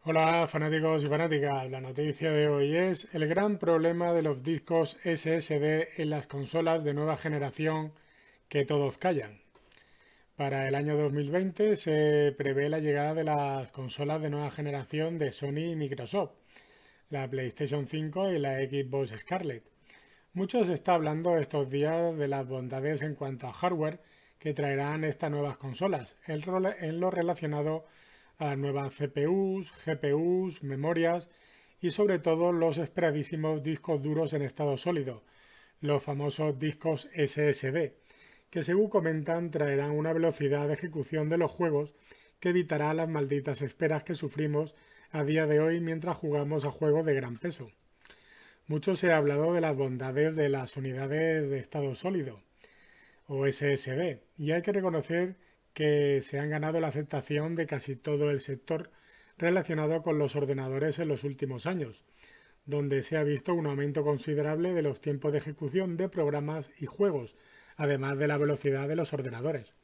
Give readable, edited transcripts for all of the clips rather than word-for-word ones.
Hola fanáticos y fanáticas, la noticia de hoy es el gran problema de los discos SSD en las consolas de nueva generación que todos callan. Para el año 2020 se prevé la llegada de las consolas de nueva generación de Sony y Microsoft, la PlayStation 5 y la Xbox Scarlett. Mucho se está hablando estos días de las bondades en cuanto a hardware que traerán estas nuevas consolas, en lo relacionado a las nuevas CPUs, GPUs, memorias y sobre todo los esperadísimos discos duros en estado sólido, los famosos discos SSD, que según comentan traerán una velocidad de ejecución de los juegos que evitará las malditas esperas que sufrimos a día de hoy mientras jugamos a juegos de gran peso. Mucho se ha hablado de las bondades de las unidades de estado sólido, o SSD, y hay que reconocer que se han ganado la aceptación de casi todo el sector relacionado con los ordenadores en los últimos años, donde se ha visto un aumento considerable de los tiempos de ejecución de programas y juegos, además de la velocidad de los ordenadores.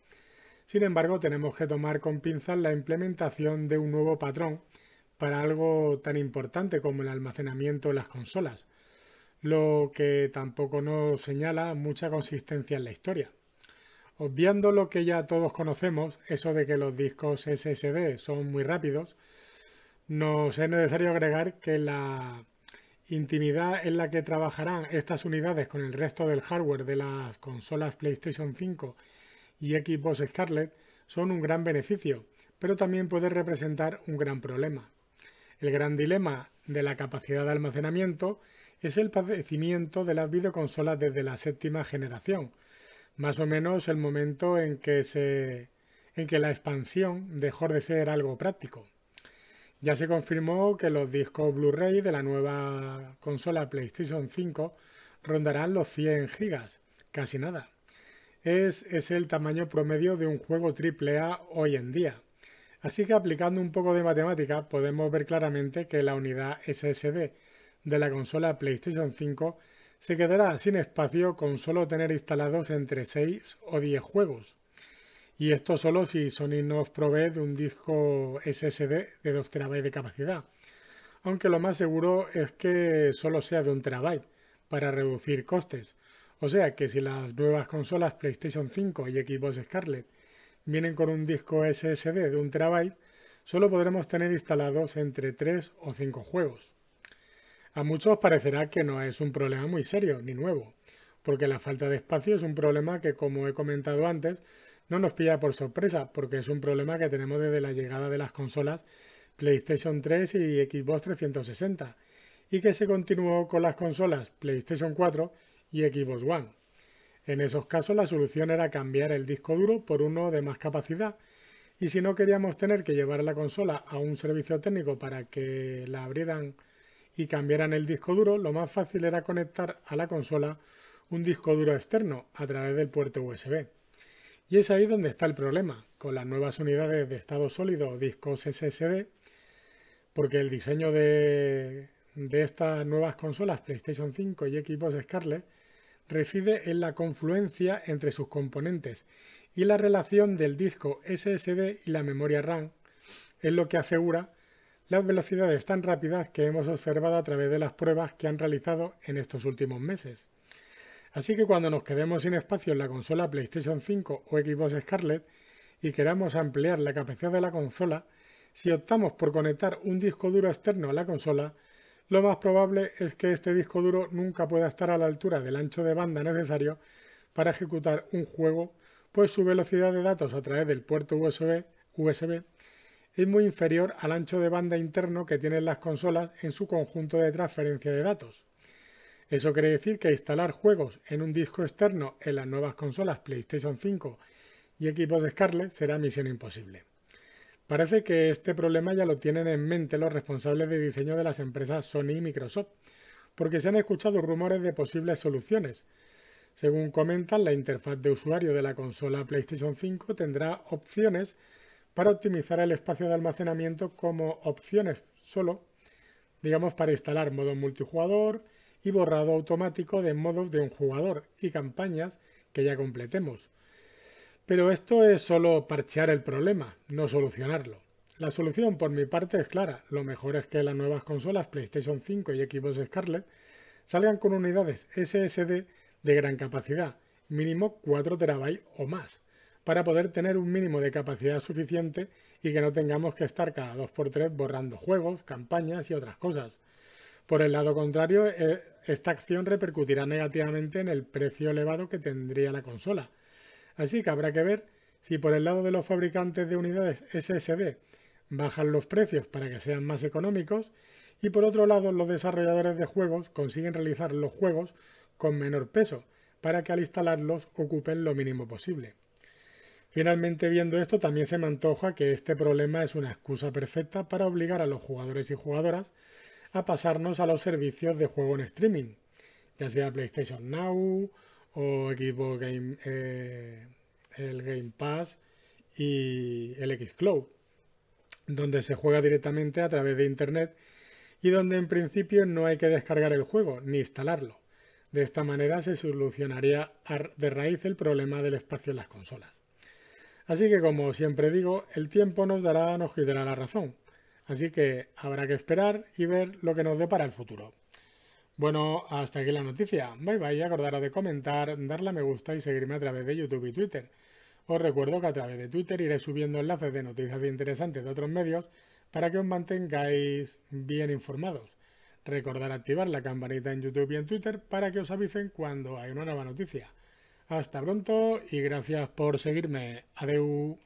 Sin embargo, tenemos que tomar con pinzas la implementación de un nuevo patrón para algo tan importante como el almacenamiento en las consolas, lo que tampoco nos señala mucha consistencia en la historia. Obviando lo que ya todos conocemos, eso de que los discos SSD son muy rápidos, nos es necesario agregar que la intimidad en la que trabajarán estas unidades con el resto del hardware de las consolas PlayStation 5 y Xbox Scarlett son un gran beneficio, pero también puede representar un gran problema. El gran dilema de la capacidad de almacenamiento es el padecimiento de las videoconsolas desde la séptima generación, más o menos el momento en que la expansión dejó de ser algo práctico. Ya se confirmó que los discos Blu-ray de la nueva consola PlayStation 5 rondarán los 100 gigas, casi nada. Es el tamaño promedio de un juego AAA hoy en día. Así que aplicando un poco de matemática podemos ver claramente que la unidad SSD de la consola PlayStation 5 se quedará sin espacio con solo tener instalados entre 6 o 10 juegos. Y esto solo si Sony nos provee de un disco SSD de 2 TB de capacidad. Aunque lo más seguro es que solo sea de 1 TB para reducir costes. O sea que si las nuevas consolas PlayStation 5 y Xbox Scarlett vienen con un disco SSD de 1 TB, solo podremos tener instalados entre 3 o 5 juegos. A muchos parecerá que no es un problema muy serio ni nuevo, porque la falta de espacio es un problema que, como he comentado antes, no nos pilla por sorpresa, porque es un problema que tenemos desde la llegada de las consolas PlayStation 3 y Xbox 360, y que se continuó con las consolas PlayStation 4 y Xbox One. En esos casos la solución era cambiar el disco duro por uno de más capacidad, y si no queríamos tener que llevar la consola a un servicio técnico para que la abrieran y cambiaran el disco duro, lo más fácil era conectar a la consola un disco duro externo a través del puerto USB. Y es ahí donde está el problema, con las nuevas unidades de estado sólido o discos SSD, porque el diseño de estas nuevas consolas PlayStation 5 y Xbox Scarlett reside en la confluencia entre sus componentes y la relación del disco SSD y la memoria RAM es lo que asegura las velocidades tan rápidas que hemos observado a través de las pruebas que han realizado en estos últimos meses. Así que cuando nos quedemos sin espacio en la consola PlayStation 5 o Xbox Scarlett y queramos ampliar la capacidad de la consola, si optamos por conectar un disco duro externo a la consola, lo más probable es que este disco duro nunca pueda estar a la altura del ancho de banda necesario para ejecutar un juego, pues su velocidad de datos a través del puerto USB es muy inferior al ancho de banda interno que tienen las consolas en su conjunto de transferencia de datos. Eso quiere decir que instalar juegos en un disco externo en las nuevas consolas PlayStation 5 y Xbox Scarlett será misión imposible. Parece que este problema ya lo tienen en mente los responsables de diseño de las empresas Sony y Microsoft, porque se han escuchado rumores de posibles soluciones. Según comentan, la interfaz de usuario de la consola PlayStation 5 tendrá opciones para optimizar el espacio de almacenamiento como opciones solo, digamos, para instalar modo multijugador y borrado automático de modos de un jugador y campañas que ya completemos. Pero esto es solo parchear el problema, no solucionarlo. La solución por mi parte es clara. Lo mejor es que las nuevas consolas PlayStation 5 y Xbox Scarlett salgan con unidades SSD de gran capacidad, mínimo 4 TB o más, para poder tener un mínimo de capacidad suficiente y que no tengamos que estar cada 2x3 borrando juegos, campañas y otras cosas. Por el lado contrario, esta acción repercutirá negativamente en el precio elevado que tendría la consola. Así que habrá que ver si por el lado de los fabricantes de unidades SSD bajan los precios para que sean más económicos y por otro lado los desarrolladores de juegos consiguen realizar los juegos con menor peso para que al instalarlos ocupen lo mínimo posible. Finalmente, viendo esto, también se me antoja que este problema es una excusa perfecta para obligar a los jugadores y jugadoras a pasarnos a los servicios de juego en streaming, ya sea PlayStation Now o Xbox Game, el Game Pass y el Xcloud, donde se juega directamente a través de Internet y donde en principio no hay que descargar el juego ni instalarlo. De esta manera se solucionaría de raíz el problema del espacio en las consolas. Así que, como siempre digo, el tiempo nos dará la razón. Así que habrá que esperar y ver lo que nos depara el futuro. Bueno, hasta aquí la noticia. Bye bye, acordaros de comentar, darle a me gusta y seguirme a través de YouTube y Twitter. Os recuerdo que a través de Twitter iré subiendo enlaces de noticias interesantes de otros medios para que os mantengáis bien informados. Recordad activar la campanita en YouTube y en Twitter para que os avisen cuando hay una nueva noticia. Hasta pronto y gracias por seguirme. Adeu.